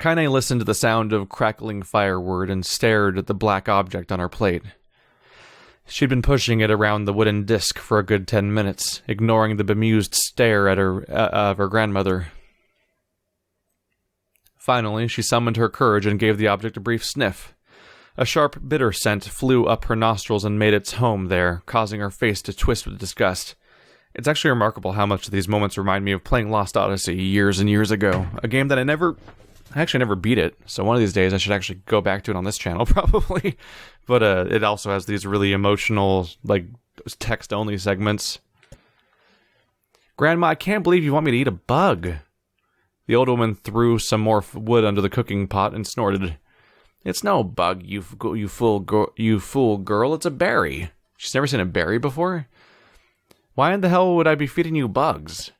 Kainé listened to the sound of crackling firewood and stared at the black object on her plate. She'd been pushing it around the wooden disc for a good 10 minutes, ignoring the bemused stare at of her grandmother. Finally, she summoned her courage and gave the object a brief sniff. A sharp, bitter scent flew up her nostrils and made its home there, causing her face to twist with disgust. It's actually remarkable how much of these moments remind me of playing Lost Odyssey years and years ago, a game that I actually never beat it, so one of these days I should actually go back to it on this channel, probably. But it also has these really emotional, like, text-only segments. Grandma, I can't believe you want me to eat a bug. The old woman threw some more wood under the cooking pot and snorted. It's no bug, you fool girl, it's a berry. She's never seen a berry before? Why in the hell would I be feeding you bugs?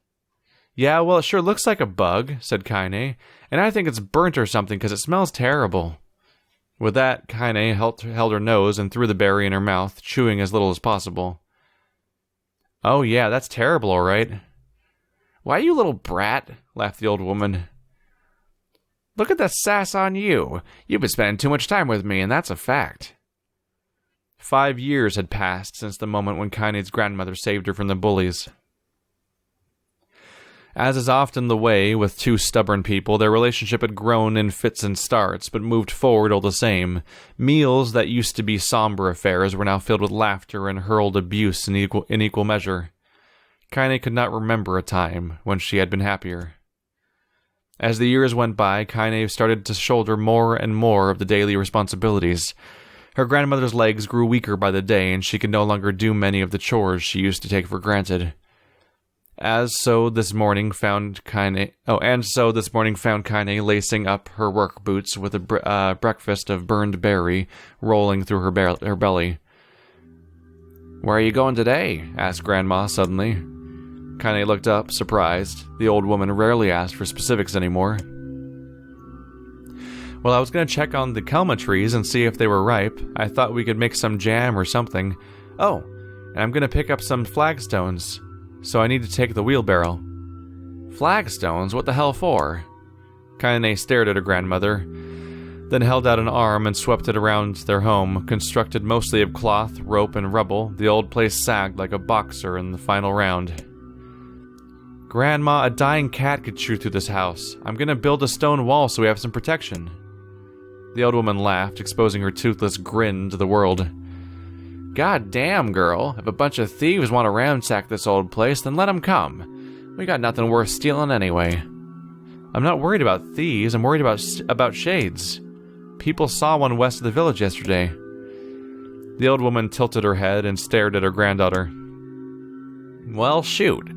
Yeah, well, it sure looks like a bug, said Kainé, and I think it's burnt or something because it smells terrible. With that, Kainé held her nose and threw the berry in her mouth, chewing as little as possible. Oh yeah, that's terrible, all right. Why, you little brat, laughed the old woman. Look at the sass on you. You've been spending too much time with me, and that's a fact. 5 years had passed since the moment when Kainé's grandmother saved her from the bullies. As is often the way with two stubborn people, their relationship had grown in fits and starts, but moved forward all the same. Meals that used to be somber affairs were now filled with laughter and hurled abuse in equal measure. Kainé could not remember a time when she had been happier. As the years went by, Kainé started to shoulder more and more of the daily responsibilities. Her grandmother's legs grew weaker by the day, and she could no longer do many of the chores she used to take for granted. And so this morning found Kainé lacing up her work boots with a breakfast of burned berry rolling through her belly. Where are you going today? Asked Grandma suddenly. Kainé looked up, surprised. The old woman rarely asked for specifics anymore. Well, I was going to check on the kelma trees and see if they were ripe. I thought we could make some jam or something. Oh, and I'm going to pick up some flagstones. So I need to take the wheelbarrow. Flagstones? What the hell for? Kainé stared at her grandmother, then held out an arm and swept it around their home. Constructed mostly of cloth, rope, and rubble, the old place sagged like a boxer in the final round. Grandma, a dying cat could chew through this house. I'm gonna build a stone wall so we have some protection. The old woman laughed, exposing her toothless grin to the world. God damn, girl. If a bunch of thieves want to ransack this old place, then let them come. We got nothing worth stealing anyway. I'm not worried about thieves, I'm worried about shades. People saw one west of the village yesterday. The old woman tilted her head and stared at her granddaughter. Well, shoot.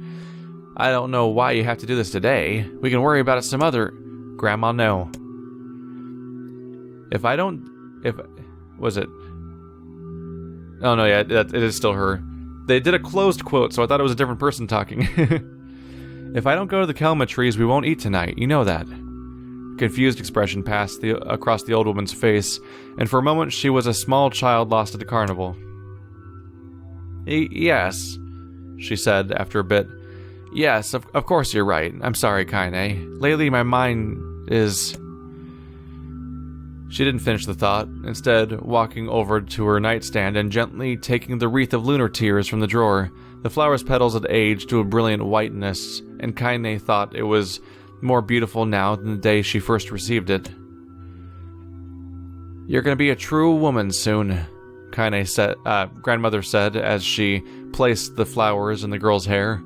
I don't know why you have to do this today. We can worry about it some other... Grandma, no. Was it... Oh, no, yeah, it is still her. They did a closed quote, so I thought it was a different person talking. If I don't go to the kelma trees, we won't eat tonight. You know that. Confused expression passed across the old woman's face, and for a moment she was a small child lost at the carnival. Yes, she said after a bit. Yes, of course you're right. I'm sorry, Kainé. Lately my mind is... She didn't finish the thought, instead walking over to her nightstand and gently taking the wreath of lunar tears from the drawer. The flower's petals had aged to a brilliant whiteness, and Kainé thought it was more beautiful now than the day she first received it. You're gonna be a true woman soon, grandmother said as she placed the flowers in the girl's hair.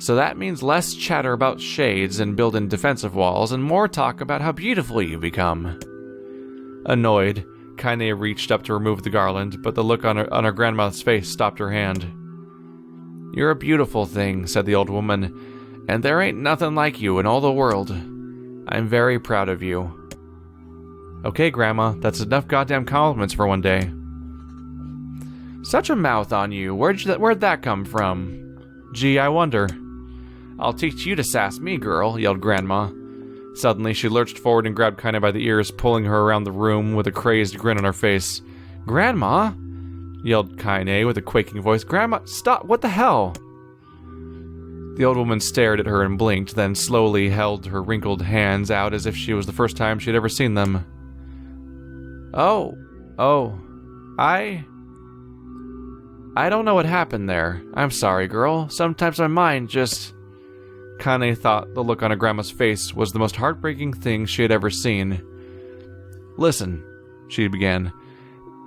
So that means less chatter about shades and building defensive walls, and more talk about how beautiful you become. Annoyed, Kainé reached up to remove the garland, but the look on her grandmother's face stopped her hand. You're a beautiful thing, said the old woman, and there ain't nothing like you in all the world. I'm very proud of you. Okay, Grandma, that's enough goddamn compliments for one day. Such a mouth on you. Where'd that come from? Gee, I wonder. I'll teach you to sass me, girl, yelled Grandma. Suddenly, she lurched forward and grabbed Kainé by the ears, pulling her around the room with a crazed grin on her face. Grandma? Yelled Kainé with a quaking voice. Grandma, stop! What the hell? The old woman stared at her and blinked, then slowly held her wrinkled hands out as if she was the first time she'd ever seen them. I don't know what happened there. I'm sorry, girl. Sometimes my mind just... Kainé thought the look on her grandma's face was the most heartbreaking thing she had ever seen. Listen, she began.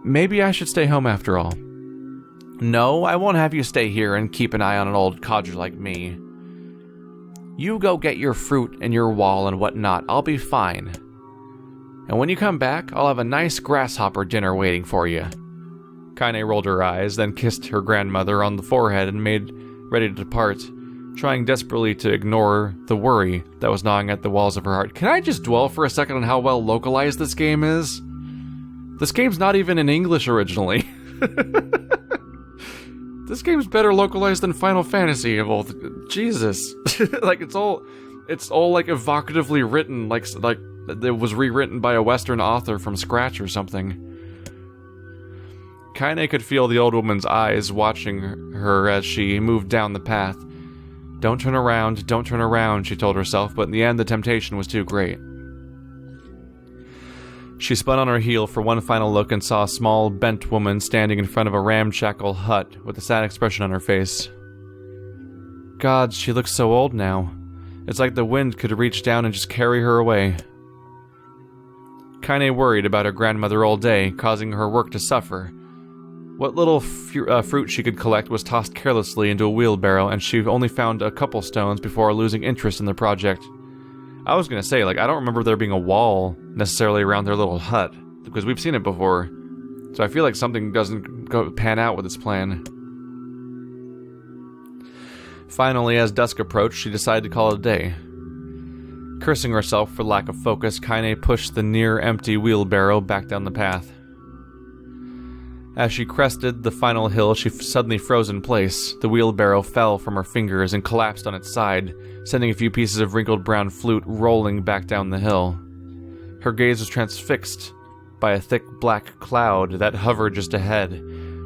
Maybe I should stay home after all. No, I won't have you stay here and keep an eye on an old codger like me. You go get your fruit and your wall and whatnot. I'll be fine. And when you come back, I'll have a nice grasshopper dinner waiting for you. Kainé rolled her eyes, then kissed her grandmother on the forehead and made ready to depart, trying desperately to ignore the worry that was gnawing at the walls of her heart. Can I just dwell for a second on how well localized this game is? This game's not even in English originally. This game's better localized than Final Fantasy of all Jesus. Like it's all like evocatively written, like it was rewritten by a Western author from scratch or something. Kainé could feel the old woman's eyes watching her as she moved down the path. Don't turn around, she told herself, but in the end the temptation was too great. She spun on her heel for one final look and saw a small, bent woman standing in front of a ramshackle hut with a sad expression on her face. God, she looks so old now. It's like the wind could reach down and just carry her away. Kainé worried about her grandmother all day, causing her work to suffer. What little fruit she could collect was tossed carelessly into a wheelbarrow, and she only found a couple stones before losing interest in the project. I was gonna say, like, I don't remember there being a wall necessarily around their little hut, because we've seen it before. So I feel like something doesn't pan out with its plan. Finally, as dusk approached, she decided to call it a day. Cursing herself for lack of focus, Kainé pushed the near-empty wheelbarrow back down the path. As she crested the final hill, she suddenly froze in place. The wheelbarrow fell from her fingers and collapsed on its side, sending a few pieces of wrinkled brown flute rolling back down the hill. Her gaze was transfixed by a thick black cloud that hovered just ahead.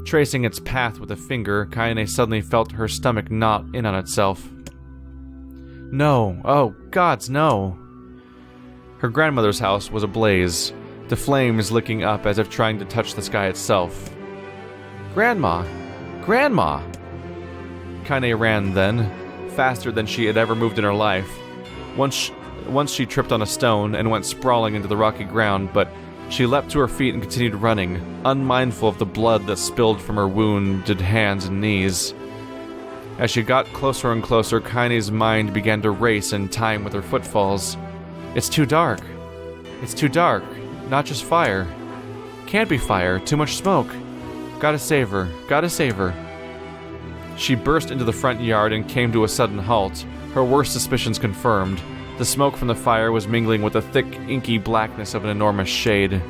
Tracing its path with a finger, Kainé suddenly felt her stomach knot in on itself. No! Oh, gods, no! Her grandmother's house was ablaze, the flames licking up as if trying to touch the sky itself. Grandma! Grandma! Kainé ran then, faster than she had ever moved in her life. Once she tripped on a stone and went sprawling into the rocky ground, but she leapt to her feet and continued running, unmindful of the blood that spilled from her wounded hands and knees. As she got closer and closer, Kainé's mind began to race in time with her footfalls. It's too dark. It's too dark. Not just fire. Can't be fire. Too much smoke. Gotta save her. Gotta save her. She burst into the front yard and came to a sudden halt, her worst suspicions confirmed. The smoke from the fire was mingling with the thick, inky blackness of an enormous shade.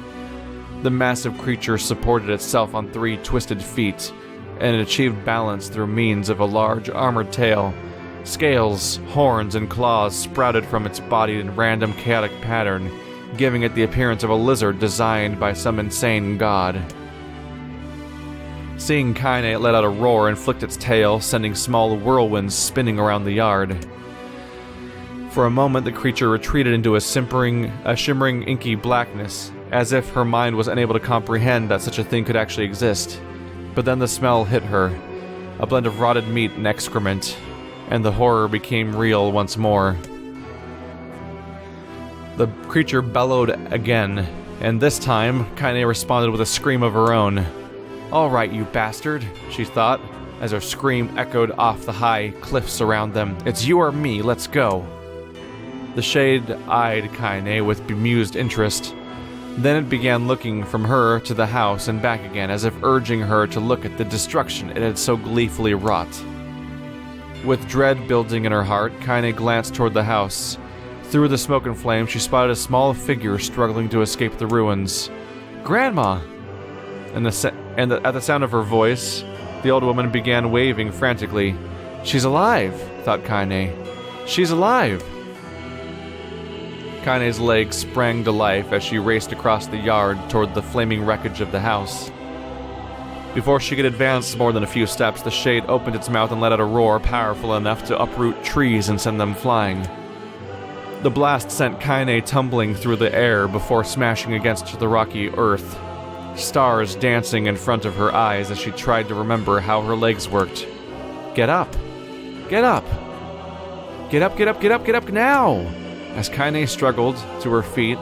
The massive creature supported itself on 3 twisted feet, and it achieved balance through means of a large armored tail. Scales, horns, and claws sprouted from its body in random chaotic pattern, giving it the appearance of a lizard designed by some insane god. Seeing Kainé, it let out a roar and flicked its tail, sending small whirlwinds spinning around the yard. For a moment, the creature retreated into a shimmering inky blackness, as if her mind was unable to comprehend that such a thing could actually exist. But then the smell hit her, a blend of rotted meat and excrement, and the horror became real once more. The creature bellowed again, and this time, Kainé responded with a scream of her own. "All right, you bastard," she thought, as her scream echoed off the high cliffs around them. "It's you or me, let's go." The shade eyed Kainé with bemused interest. Then it began looking from her to the house and back again, as if urging her to look at the destruction it had so gleefully wrought. With dread building in her heart, Kainé glanced toward the house. Through the smoke and flame, she spotted a small figure struggling to escape the ruins. "Grandma!" And at the sound of her voice, the old woman began waving frantically. "She's alive," thought Kainé. "She's alive!" Kainé's legs sprang to life as she raced across the yard toward the flaming wreckage of the house. Before she could advance more than a few steps, the shade opened its mouth and let out a roar powerful enough to uproot trees and send them flying. The blast sent Kainé tumbling through the air before smashing against the rocky earth, stars dancing in front of her eyes as she tried to remember how her legs worked. Get up! Get up! Get up, get up, get up, get up now! As Kainé struggled to her feet,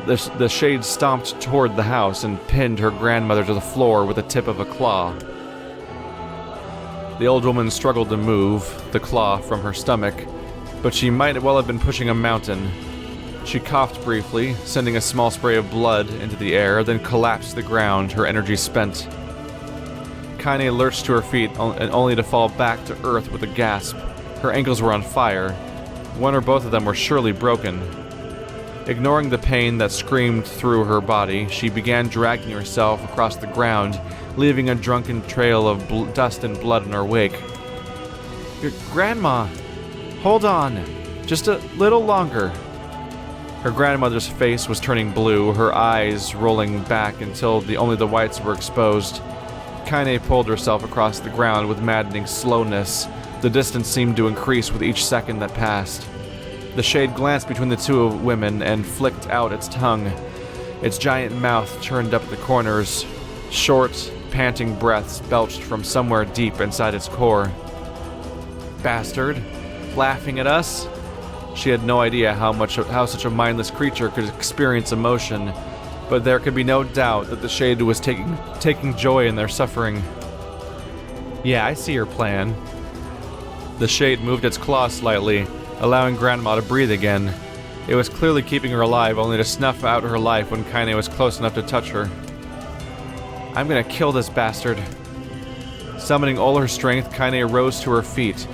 the shade stomped toward the house and pinned her grandmother to the floor with the tip of a claw. The old woman struggled to move the claw from her stomach, but she might well have been pushing a mountain. She coughed briefly, sending a small spray of blood into the air, then collapsed to the ground, her energy spent. Kainé lurched to her feet, only to fall back to earth with a gasp. Her ankles were on fire. One or both of them were surely broken. Ignoring the pain that screamed through her body, she began dragging herself across the ground, leaving a drunken trail of dust and blood in her wake. Your grandma! Hold on! Just a little longer. Her grandmother's face was turning blue, her eyes rolling back until only the whites were exposed. Kainé pulled herself across the ground with maddening slowness. The distance seemed to increase with each second that passed. The shade glanced between the two women and flicked out its tongue. Its giant mouth turned up at the corners. Short, panting breaths belched from somewhere deep inside its core. Bastard. Laughing at us? She had no idea how such a mindless creature could experience emotion, but there could be no doubt that the shade was taking joy in their suffering. Yeah, I see your plan. The shade moved its claw slightly, allowing Grandma to breathe again. It was clearly keeping her alive, only to snuff out her life when Kainé was close enough to touch her. I'm gonna kill this bastard. Summoning all her strength, Kainé rose to her feet.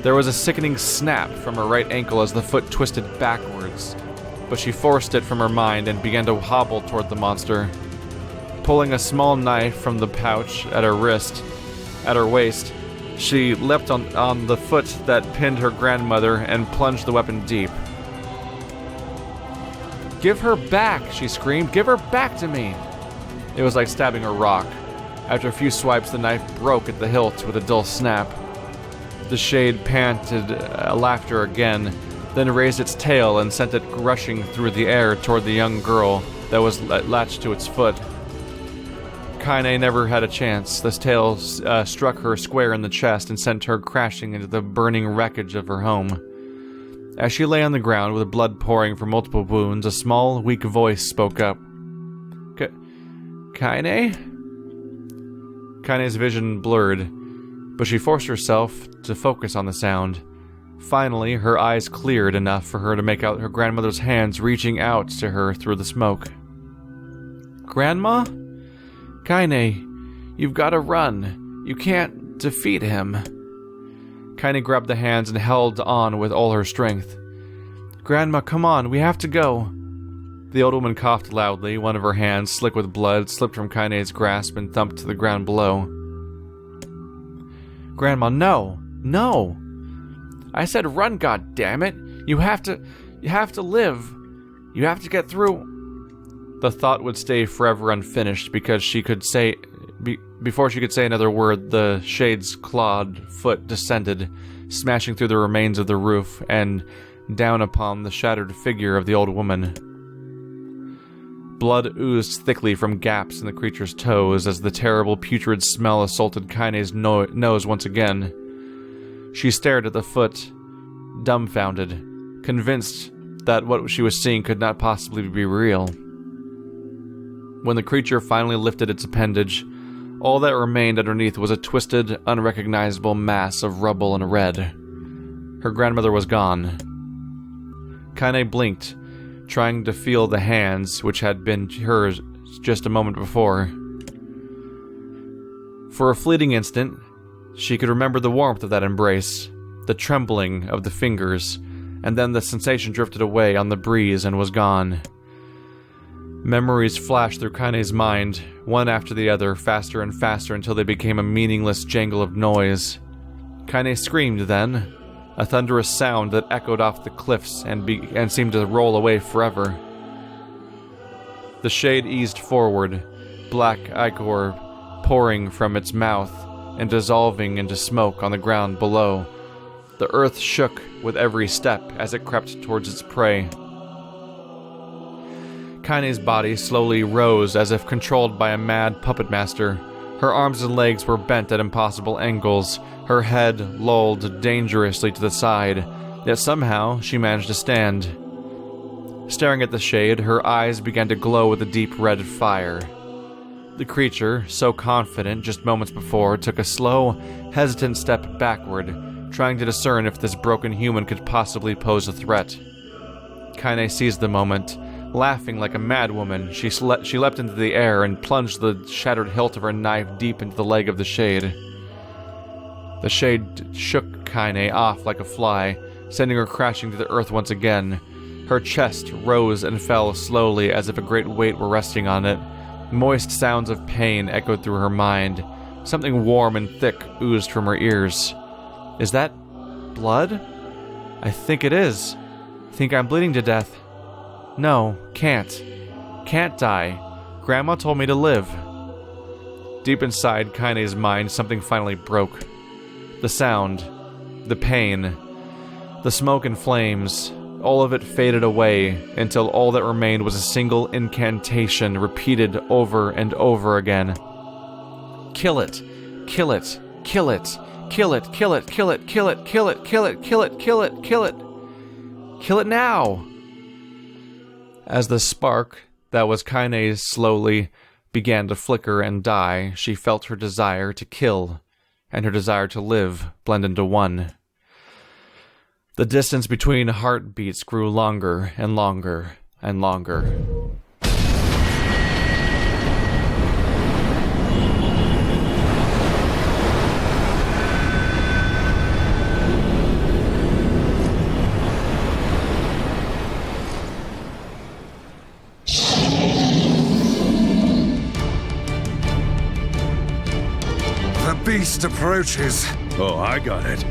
There was a sickening snap from her right ankle as the foot twisted backwards, but she forced it from her mind and began to hobble toward the monster. Pulling a small knife from the pouch at her waist, she leapt on the foot that pinned her grandmother and plunged the weapon deep. Give her back, she screamed. Give her back to me! It was like stabbing a rock. After a few swipes, the knife broke at the hilt with a dull snap. The shade panted laughter again, then raised its tail and sent it rushing through the air toward the young girl that was latched to its foot. Kainé never had a chance. This tail struck her square in the chest and sent her crashing into the burning wreckage of her home. As she lay on the ground with blood pouring from multiple wounds, a small, weak voice spoke up. Kainé? Kainé's vision blurred, but she forced herself to focus on the sound. Finally, her eyes cleared enough for her to make out her grandmother's hands reaching out to her through the smoke. Grandma? Kainé, you've got to run. You can't defeat him. Kainé grabbed the hands and held on with all her strength. Grandma, come on, we have to go. The old woman coughed loudly. One of her hands, slick with blood, slipped from Kainé's grasp and thumped to the ground below. Grandma, no! No! I said run, goddammit! You have to live! You have to get through... The thought would stay forever unfinished because before she could say another word, the shade's clawed foot descended, smashing through the remains of the roof and down upon the shattered figure of the old woman. Blood oozed thickly from gaps in the creature's toes as the terrible putrid smell assaulted Kainé's nose once again. She stared at the foot, dumbfounded, convinced that what she was seeing could not possibly be real. When the creature finally lifted its appendage, all that remained underneath was a twisted, unrecognizable mass of rubble and red. Her grandmother was gone. Kainé blinked, trying to feel the hands which had been hers just a moment before. For a fleeting instant, she could remember the warmth of that embrace, the trembling of the fingers, and then the sensation drifted away on the breeze and was gone. Memories flashed through Kainé's mind, one after the other, faster and faster until they became a meaningless jangle of noise. Kainé screamed then, a thunderous sound that echoed off the cliffs and seemed to roll away forever. The shade eased forward, black ichor pouring from its mouth and dissolving into smoke on the ground below. The earth shook with every step as it crept towards its prey. Kainé's body slowly rose as if controlled by a mad puppet master. Her arms and legs were bent at impossible angles, her head lolled dangerously to the side, yet somehow she managed to stand. Staring at the shade, her eyes began to glow with a deep red fire. The creature, so confident just moments before, took a slow, hesitant step backward, trying to discern if this broken human could possibly pose a threat. Kainé seized the moment. Laughing like a madwoman, she leapt into the air and plunged the shattered hilt of her knife deep into the leg of the shade. The shade shook Kainé off like a fly, sending her crashing to the earth once again. Her chest rose and fell slowly as if a great weight were resting on it. Moist sounds of pain echoed through her mind. Something warm and thick oozed from her ears. Is that blood? I think it is. Think I'm bleeding to death. No, can't. Can't die. Grandma told me to live. Deep inside Kainé's mind, something finally broke. The sound. The pain. The smoke and flames. All of it faded away until all that remained was a single incantation repeated over and over again. Kill it. Kill it. Kill it. Kill it. Kill it. Kill it. Kill it. Kill it. Kill it. Kill it. Kill it. Kill it. Kill it now! As the spark that was Kainé's slowly began to flicker and die, she felt her desire to kill and her desire to live blend into one. The distance between heartbeats grew longer and longer and longer. Beast approaches. Oh, I got it.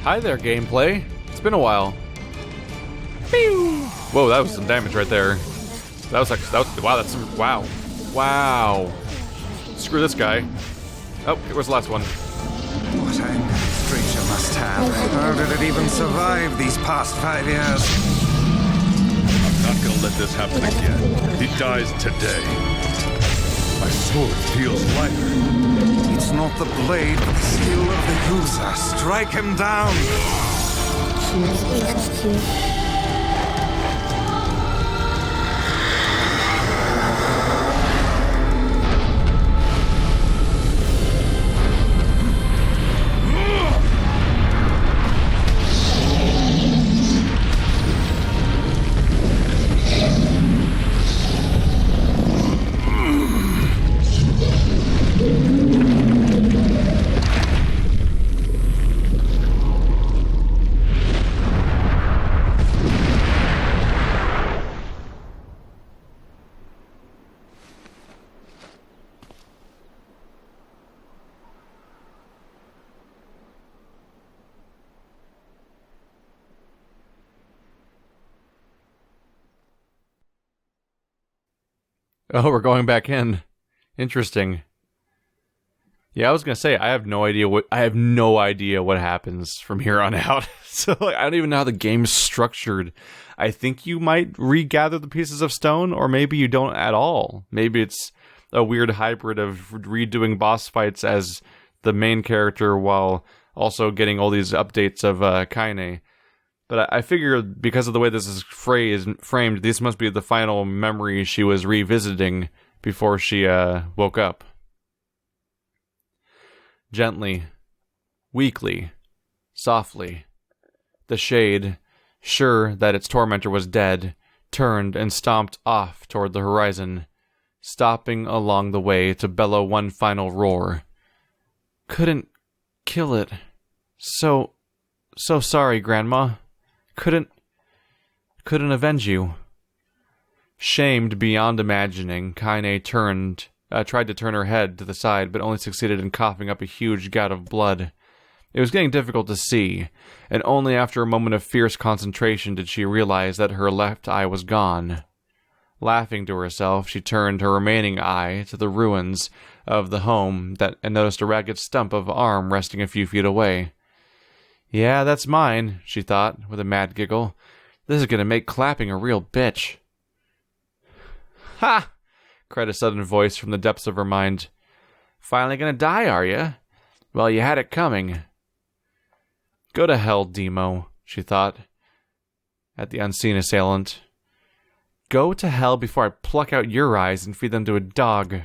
Hi there, gameplay. It's been a while. Pew! Whoa, that was some damage right there. That was wow, that's some, wow. Screw this guy. Oh, where's the last one? What anger this creature must have. How did it even survive these past 5 years? I'm not gonna let this happen again. He dies today. My sword feels lighter. It's not the blade, but the skill of the user. Strike him down! Oh, we're going back in. Interesting. Yeah, I was gonna say I have no idea what happens from here on out. So I don't even know how the game's structured. I think you might regather the pieces of stone, or maybe you don't at all. Maybe it's a weird hybrid of redoing boss fights as the main character while also getting all these updates of Kainé. But I figure because of the way this is framed, this must be the final memory she was revisiting before she woke up. Gently, weakly, softly, the shade, sure that its tormentor was dead, turned and stomped off toward the horizon, stopping along the way to bellow one final roar. Couldn't kill it. So sorry, Grandma. Couldn't avenge you. Shamed beyond imagining, Kainé tried to turn her head to the side, but only succeeded in coughing up a huge gout of blood. It was getting difficult to see, and only after a moment of fierce concentration did she realize that her left eye was gone. Laughing to herself, she turned her remaining eye to the ruins of the home and noticed a ragged stump of arm resting a few feet away. Yeah, that's mine, she thought, with a mad giggle. This is going to make clapping a real bitch. Ha! Cried a sudden voice from the depths of her mind. Finally going to die, are you? Well, you had it coming. Go to hell, Demo, she thought, at the unseen assailant. Go to hell before I pluck out your eyes and feed them to a dog.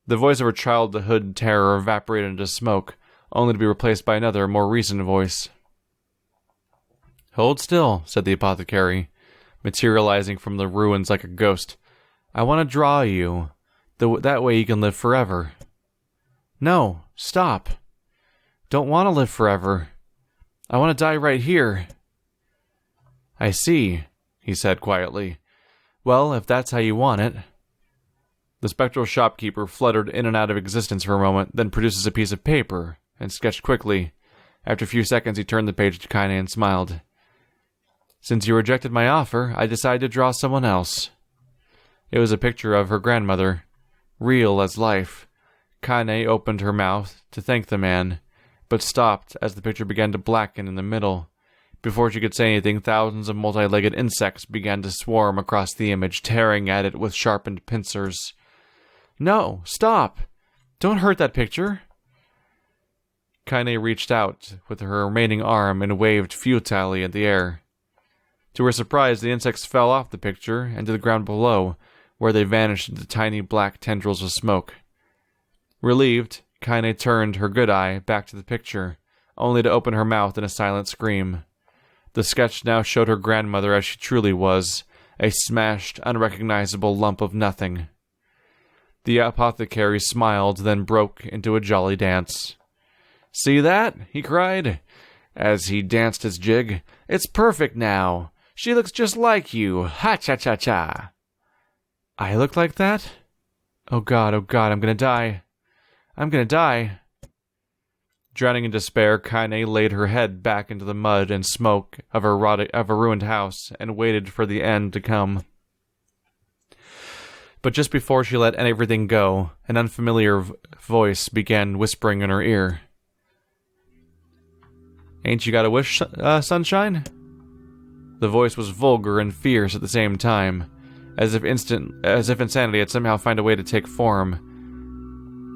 The voice of her childhood terror evaporated into smoke, only to be replaced by another, more recent voice. Hold still, said the apothecary, materializing from the ruins like a ghost. I want to draw you. That way you can live forever. No, stop. Don't want to live forever. I want to die right here. I see, he said quietly. Well, if that's how you want it. The spectral shopkeeper fluttered in and out of existence for a moment, then produces a piece of paper, and sketched quickly. After a few seconds, he turned the page to Kainé and smiled. Since you rejected my offer, I decided to draw someone else. It was a picture of her grandmother, real as life. Kainé opened her mouth to thank the man, but stopped as the picture began to blacken in the middle. Before she could say anything, thousands of multi-legged insects began to swarm across the image, tearing at it with sharpened pincers. No, stop! Don't hurt that picture! Kainé reached out with her remaining arm and waved futilely in the air. To her surprise, the insects fell off the picture and to the ground below, where they vanished into tiny black tendrils of smoke. Relieved, Kainé turned her good eye back to the picture, only to open her mouth in a silent scream. The sketch now showed her grandmother as she truly was, a smashed, unrecognizable lump of nothing. The apothecary smiled, then broke into a jolly dance. See that? He cried, as he danced his jig. It's perfect now. She looks just like you. Ha-cha-cha-cha. I look like that? Oh god, I'm gonna die. I'm gonna die. Drowning in despair, Kainé laid her head back into the mud and smoke of a ruined house and waited for the end to come. But just before she let everything go, an unfamiliar voice began whispering in her ear. Ain't you got a wish, sunshine? The voice was vulgar and fierce at the same time, as if insanity had somehow found a way to take form.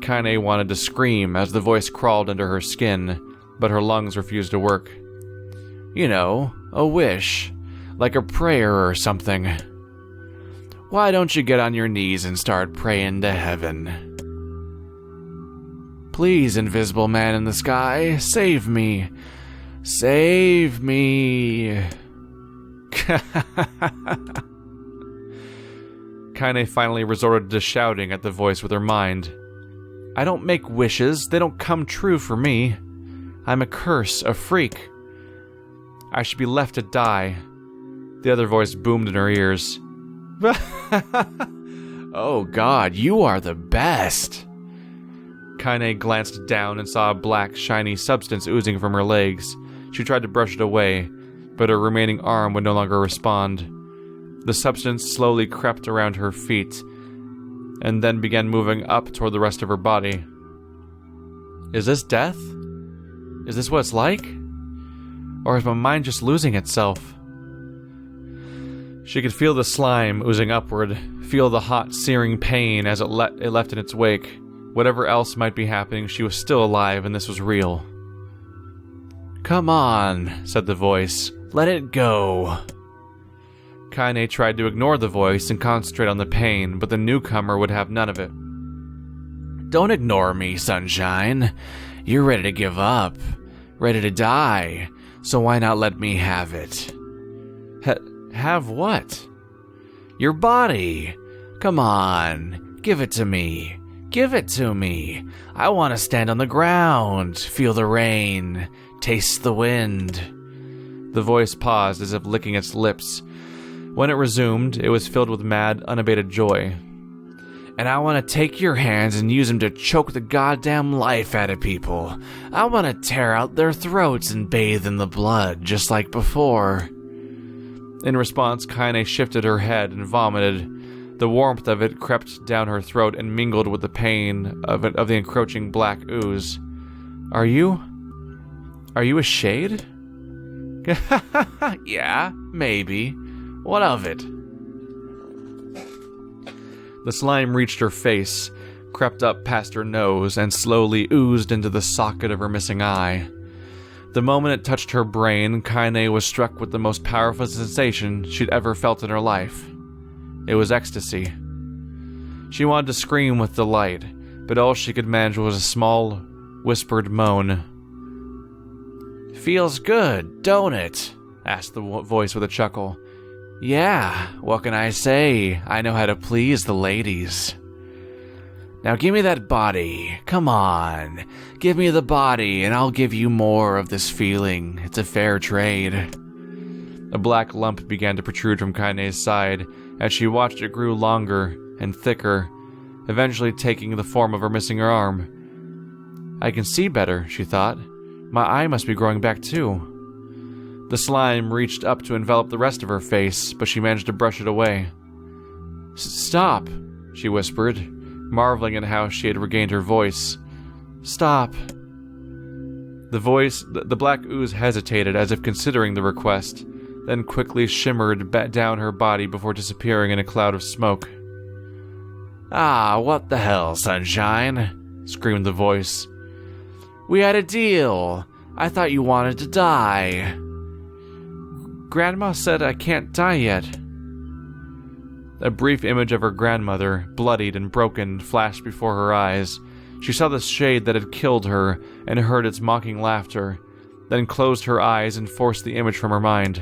Kainé wanted to scream as the voice crawled under her skin, but her lungs refused to work. You know, a wish, like a prayer or something. Why don't you get on your knees and start praying to heaven? Please, invisible man in the sky, save me. Save me. Kainé finally resorted to shouting at the voice with her mind. I don't make wishes, they don't come true for me. I'm a curse, a freak. I should be left to die. The other voice boomed in her ears. Oh god, you are the best. Kainé glanced down and saw a black, shiny substance oozing from her legs. She tried to brush it away, but her remaining arm would no longer respond. The substance slowly crept around her feet, and then began moving up toward the rest of her body. Is this death? Is this what it's like? Or is my mind just losing itself? She could feel the slime oozing upward, feel the hot, searing pain as it left in its wake. Whatever else might be happening, she was still alive and this was real. Come on, said the voice. Let it go. Kainé tried to ignore the voice and concentrate on the pain, but the newcomer would have none of it. Don't ignore me, sunshine. You're ready to give up, ready to die, so why not let me have it? Have what? Your body. Come on, give it to me. Give it to me. I want to stand on the ground, feel the rain, taste the wind. The voice paused as if licking its lips. When it resumed, it was filled with mad, unabated joy. And I want to take your hands and use them to choke the goddamn life out of people. I want to tear out their throats and bathe in the blood, just like before. In response, Kainé shifted her head and vomited. The warmth of it crept down her throat and mingled with the pain of the encroaching black ooze. Are you a shade? Yeah, maybe. What of it? The slime reached her face, crept up past her nose, and slowly oozed into the socket of her missing eye. The moment it touched her brain, Kainé was struck with the most powerful sensation she'd ever felt in her life. It was ecstasy. She wanted to scream with delight, but all she could manage was a small, whispered moan. "Feels good, don't it?" asked the voice with a chuckle. "Yeah, what can I say? I know how to please the ladies." "Now give me that body. Come on. Give me the body, and I'll give you more of this feeling. It's a fair trade." A black lump began to protrude from Kainé's side as she watched it grew longer and thicker, eventually taking the form of her missing arm. "I can see better," she thought. "My eye must be growing back too." The slime reached up to envelop the rest of her face, but she managed to brush it away. "Stop," she whispered, marveling at how she had regained her voice. "Stop." The black ooze hesitated as if considering the request, then quickly shimmered down her body before disappearing in a cloud of smoke. "Ah, what the hell, sunshine?" screamed the voice. "We had a deal. I thought you wanted to die." "Grandma said I can't die yet." A brief image of her grandmother, bloodied and broken, flashed before her eyes. She saw the shade that had killed her and heard its mocking laughter, then closed her eyes and forced the image from her mind.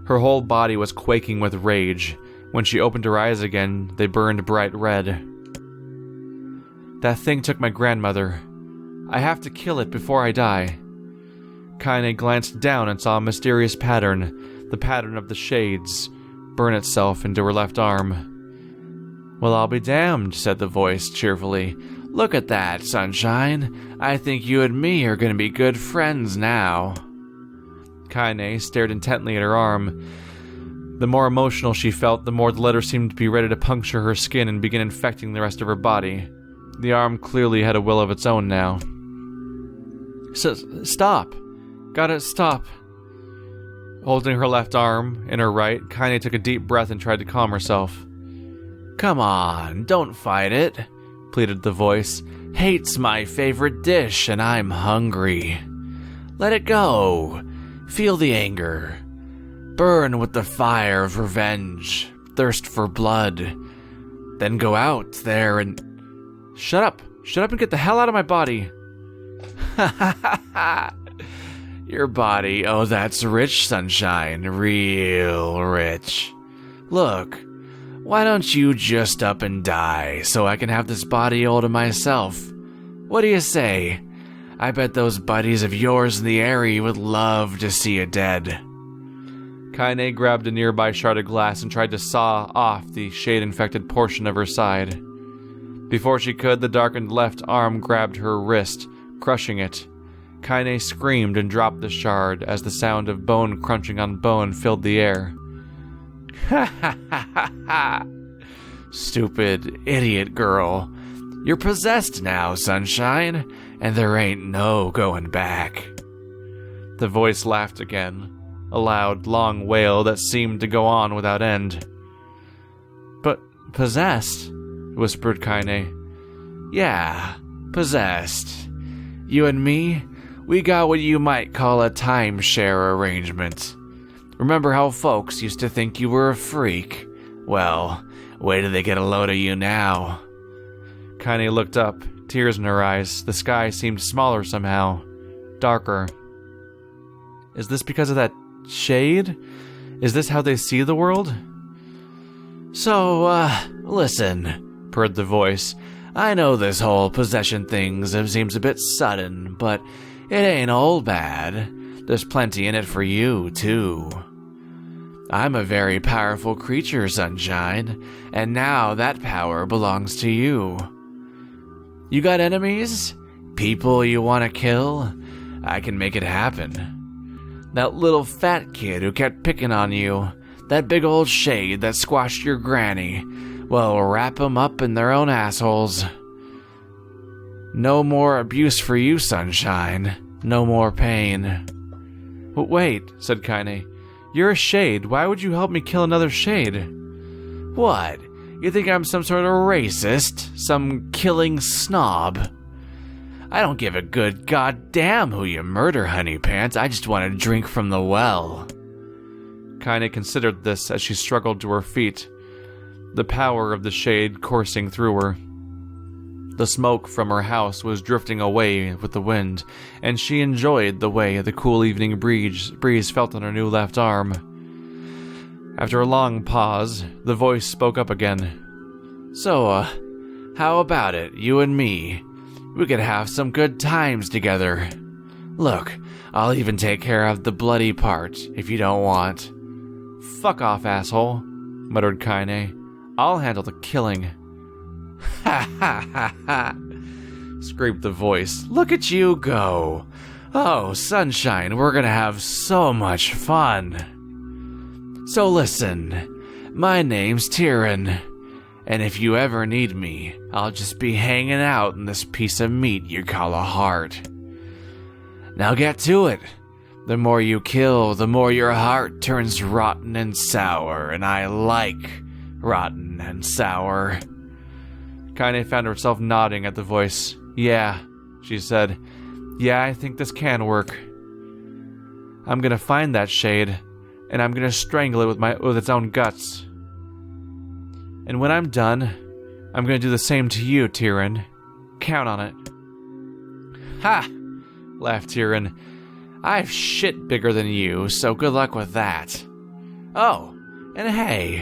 Her whole body was quaking with rage. When she opened her eyes again, they burned bright red. "That thing took my grandmother. I have to kill it before I die." Kainé glanced down and saw a mysterious pattern, the pattern of the shades, burn itself into her left arm. "Well, I'll be damned," said the voice cheerfully. "Look at that, sunshine. I think you and me are going to be good friends now." Kainé stared intently at her arm. The more emotional she felt, the more the letter seemed to be ready to puncture her skin and begin infecting the rest of her body. The arm clearly had a will of its own now. "Stop. Gotta stop." Holding her left arm in her right, Kainé took a deep breath and tried to calm herself. "Come on, don't fight it," pleaded the voice. "Hate's my favorite dish, and I'm hungry. Let it go. Feel the anger. Burn with the fire of revenge. Thirst for blood. Then go out there and..." Shut up and get the hell out of my body." "Ha ha ha ha. Your body, oh that's rich, sunshine, real rich. Look, why don't you just up and die so I can have this body all to myself? What do you say? I bet those buddies of yours in the area would love to see you dead." Kainé grabbed a nearby shard of glass and tried to saw off the shade-infected portion of her side. Before she could, the darkened left arm grabbed her wrist, crushing it. Kainé screamed and dropped the shard as the sound of bone crunching on bone filled the air. "Ha ha ha ha ha! Stupid idiot girl. You're possessed now, sunshine, and there ain't no going back." The voice laughed again, a loud, long wail that seemed to go on without end. "But possessed?" whispered Kainé. "Yeah, possessed. You and me, we got what you might call a timeshare arrangement. Remember how folks used to think you were a freak? Well, wait till they get a load of you now." Kainé looked up, tears in her eyes. The sky seemed smaller somehow, darker. Is this because of that shade? Is this how they see the world? "So, listen," purred the voice. "I know this whole possession thing seems a bit sudden, but it ain't all bad. There's plenty in it for you, too." I'm a very powerful creature, Sunshine, and now that power belongs to you. You got enemies? People you want to kill? I can make it happen. That little fat kid who kept picking on you, that big old shade that squashed your granny, well, wrap them up in their own assholes. No more abuse for you, Sunshine. No more pain. Wait, said Kainé. You're a shade. Why would you help me kill another shade? What? You think I'm some sort of racist? Some killing snob? I don't give a good goddamn who you murder, honey pants. I just want to drink from the well. Kainé considered this as she struggled to her feet, the power of the shade coursing through her. The smoke from her house was drifting away with the wind, and she enjoyed the way the cool evening breeze felt on her new left arm. After a long pause, the voice spoke up again. So, how about it, you and me? We could have some good times together. Look, I'll even take care of the bloody part, if you don't want. Fuck off, asshole, muttered Kainé. I'll handle the killing. Ha ha ha ha, screamed the voice. Look at you go. Oh, Sunshine, we're gonna have so much fun. So listen, my name's Tyrion, and if you ever need me, I'll just be hanging out in this piece of meat you call a heart. Now get to it. The more you kill, the more your heart turns rotten and sour, and I like rotten and sour. Kainé found herself nodding at the voice. Yeah, she said. Yeah, I think this can work. I'm gonna find that shade, and I'm gonna strangle it with its own guts. And when I'm done, I'm gonna do the same to you, Tyrion. Count on it. Ha! Laughed Tyrion. I've shit bigger than you, so good luck with that. Oh, and hey,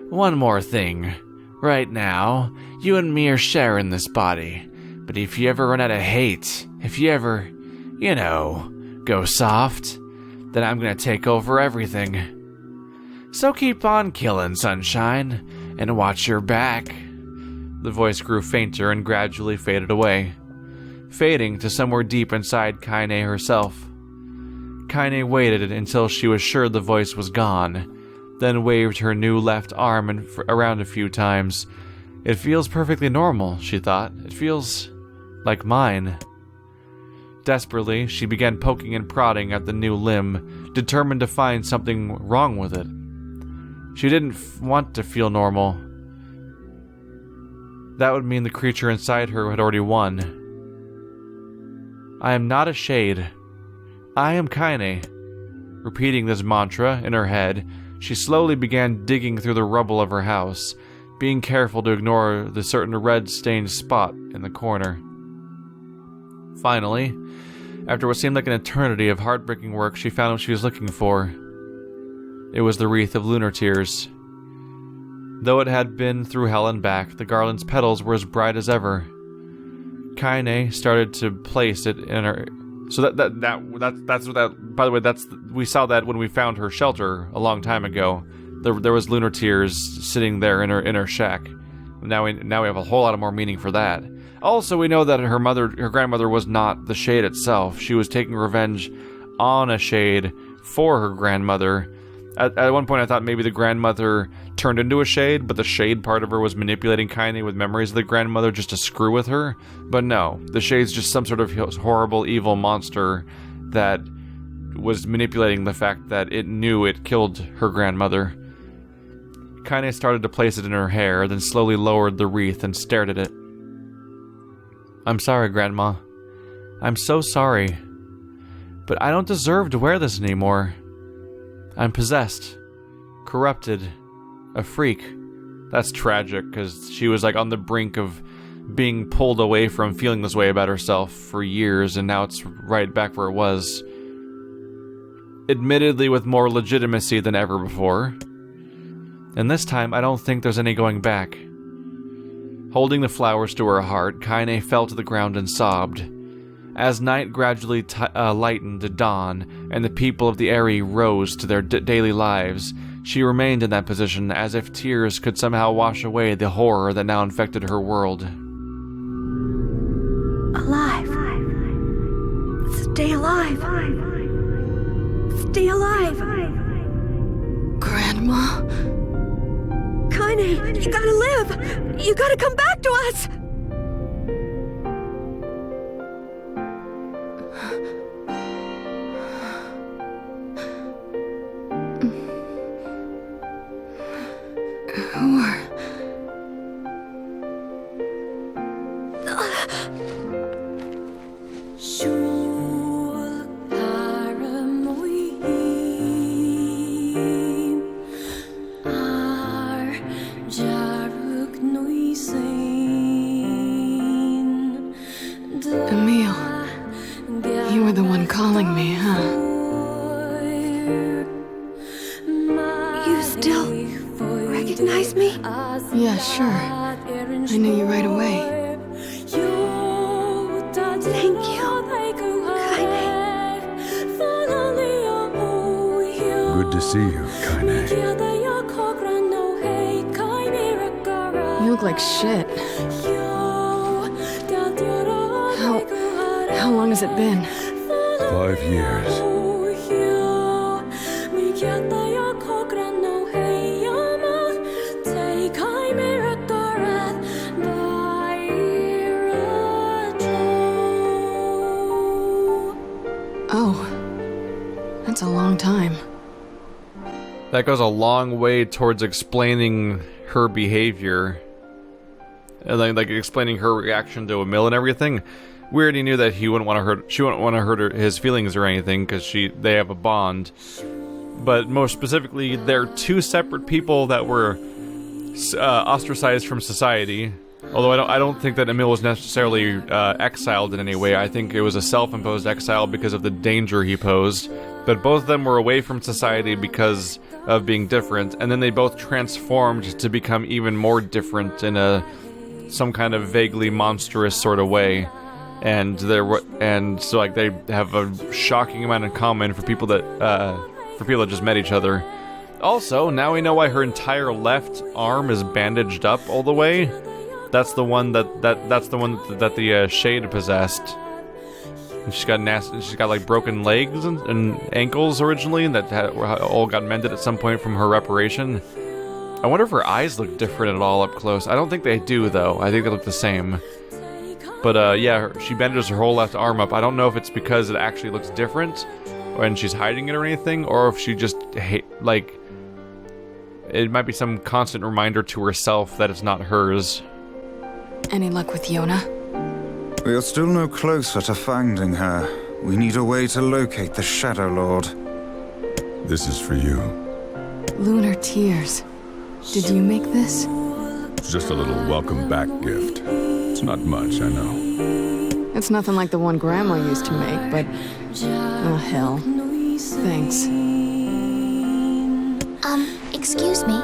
one more thing. Right now, you and me are sharing this body, but if you ever run out of hate, if you ever, go soft, then I'm gonna take over everything. So keep on killing, Sunshine, and watch your back. The voice grew fainter and gradually faded away, fading to somewhere deep inside Kainé herself. Kainé waited until she was sure the voice was gone, then waved her new left arm around a few times. It feels perfectly normal, she thought. It feels like mine. Desperately, she began poking and prodding at the new limb, determined to find something wrong with it. She didn't want to feel normal. That would mean the creature inside her had already won. I am not a shade. I am Kainé. Repeating this mantra in her head, she slowly began digging through the rubble of her house, being careful to ignore the certain red-stained spot in the corner. Finally, after what seemed like an eternity of heartbreaking work, she found what she was looking for. It was the wreath of lunar tears. Though it had been through hell and back, the garland's petals were as bright as ever. Kainé started to place it in her. So that's what that. By the way, we saw that when we found her shelter a long time ago. There was lunar tears sitting there in her shack. Now we have a whole lot of more meaning for that. Also, we know that her grandmother was not the shade itself. She was taking revenge on a shade for her grandmother. At one point, I thought maybe the grandmother turned into a shade, but the shade part of her was manipulating Kainé with memories of the grandmother just to screw with her. But no, the shade's just some sort of horrible, evil monster that was manipulating the fact that it knew it killed her grandmother. Kainé started to place it in her hair, then slowly lowered the wreath and stared at it. I'm sorry, Grandma. I'm so sorry. But I don't deserve to wear this anymore. I'm possessed. Corrupted. A freak. That's tragic, because she was on the brink of being pulled away from feeling this way about herself for years, and now it's right back where it was. Admittedly with more legitimacy than ever before. And this time, I don't think there's any going back. Holding the flowers to her heart, Kainé fell to the ground and sobbed. As night gradually lightened to dawn, and the people of the area rose to their daily lives, She remained in that position as if tears could somehow wash away the horror that now infected her world. Alive. Stay alive. Stay alive. Grandma? Kainé, you gotta live. You gotta come back to us. Who are... Emil, you were the one calling me, huh? You still recognize me? Yeah, sure. I knew you right away. Thank you, Kainé. Good to see you, Kainé. You look like shit. How long has it been? 5 years. Oh, that's a long time. That goes a long way towards explaining her behavior. And like explaining her reaction to Emil and everything. We already knew that she wouldn't want to hurt his feelings or anything because they have a bond. But most specifically, they're two separate people that were ostracized from society. Although I don't think that Emil was necessarily exiled in any way. I think it was a self-imposed exile because of the danger he posed. But both of them were away from society because of being different, and then they both transformed to become even more different in some kind of vaguely monstrous sort of way. And so like they have a shocking amount in common for people that just met each other. Also, now we know why her entire left arm is bandaged up all the way. That's the one that the Shade possessed. And she's got like broken legs and ankles originally, and that all got mended at some point from her reparation. I wonder if her eyes look different at all up close. I don't think they do though. I think they look the same. But yeah, she bandages her whole left arm up. I don't know if it's because it actually looks different, when she's hiding it or anything, or if she just it might be some constant reminder to herself that it's not hers. Any luck with Yonah? We are still no closer to finding her. We need a way to locate the Shadow Lord. This is for you. Lunar tears. Did you make this? It's just a little welcome back gift. It's not much, I know. It's nothing like the one Grandma used to make, but... oh, hell. Thanks. Excuse me.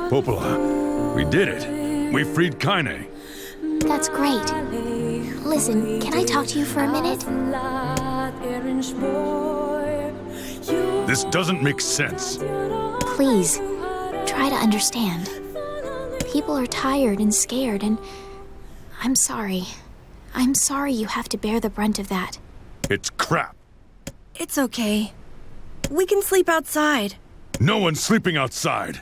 Popola, we did it. We freed Kainé. That's great. Listen, can I talk to you for a minute? This doesn't make sense. Please, try to understand. People are tired and scared, and I'm sorry. I'm sorry you have to bear the brunt of that. It's crap. It's okay. We can sleep outside. No one's sleeping outside.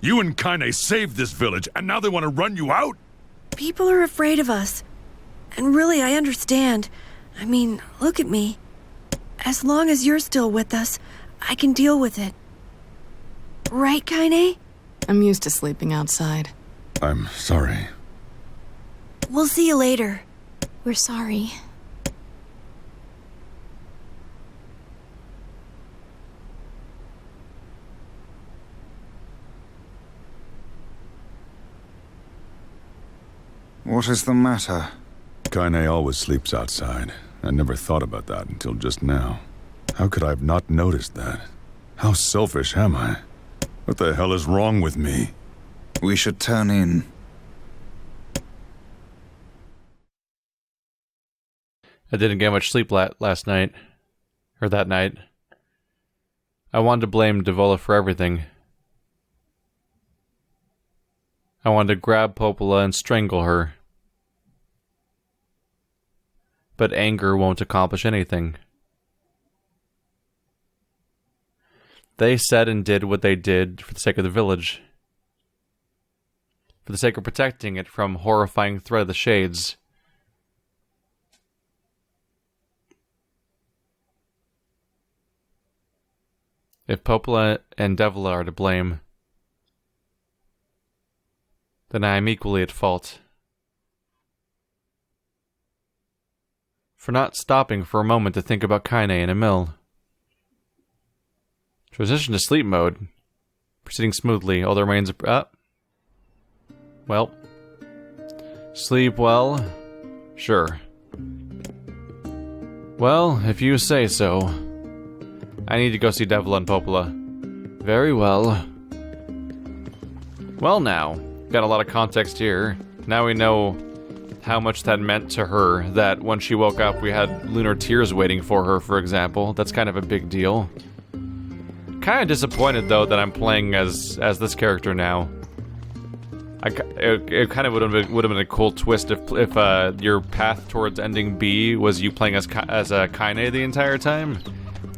You and Kainé saved this village, and now they want to run you out? People are afraid of us. And really, I understand. I mean, look at me. As long as you're still with us, I can deal with it. Right, Kainé? I'm used to sleeping outside. I'm sorry. We'll see you later. We're sorry. What is the matter? Kainé always sleeps outside. I never thought about that until just now. How could I have not noticed that? How selfish am I? What the hell is wrong with me? We should turn in. I didn't get much sleep last night. Or that night. I wanted to blame Devola for everything. I wanted to grab Popola and strangle her. But anger won't accomplish anything. They said and did what they did for the sake of the village. For the sake of protecting it from horrifying threat of the Shades. If Popola and Devola are to blame, then I am equally at fault. For not stopping for a moment to think about Kainé and Emil. Transition to sleep mode. Proceeding smoothly, all that remains well. Sleep well? Sure. Well, if you say so. I need to go see Devola and Popola. Very well. Well now, got a lot of context here. Now we know how much that meant to her, that when she woke up we had lunar tears waiting for her, for example. That's kind of a big deal. Kind of disappointed, though, that I'm playing as this character now. It kind of would have been a cool twist if your path towards ending B was you playing as Kainé the entire time.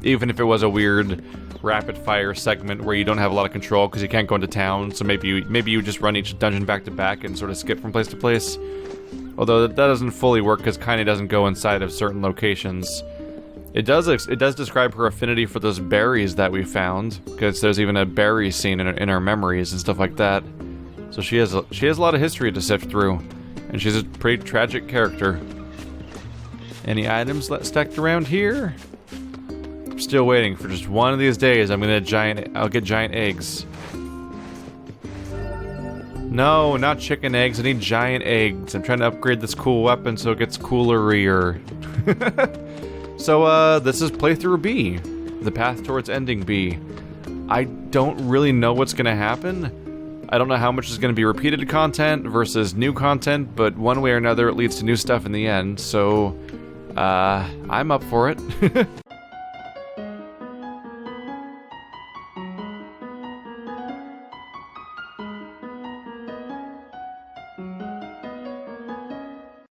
Even if it was a weird rapid-fire segment where you don't have a lot of control because you can't go into town, so maybe you just run each dungeon back to back and sort of skip from place to place. Although that doesn't fully work because Kainé doesn't go inside of certain locations. It does describe her affinity for those berries that we found, because there's even a berry scene in her memories and stuff like that. So she has a lot of history to sift through, and she's a pretty tragic character. Any items stacked around here? I'm still waiting for just one of these days. I'll get giant eggs. No, not chicken eggs. I need giant eggs. I'm trying to upgrade this cool weapon so it gets coolerier. So, this is playthrough B. The path towards ending B. I don't really know what's gonna happen. I don't know how much is gonna be repeated content versus new content, but one way or another it leads to new stuff in the end, so... I'm up for it.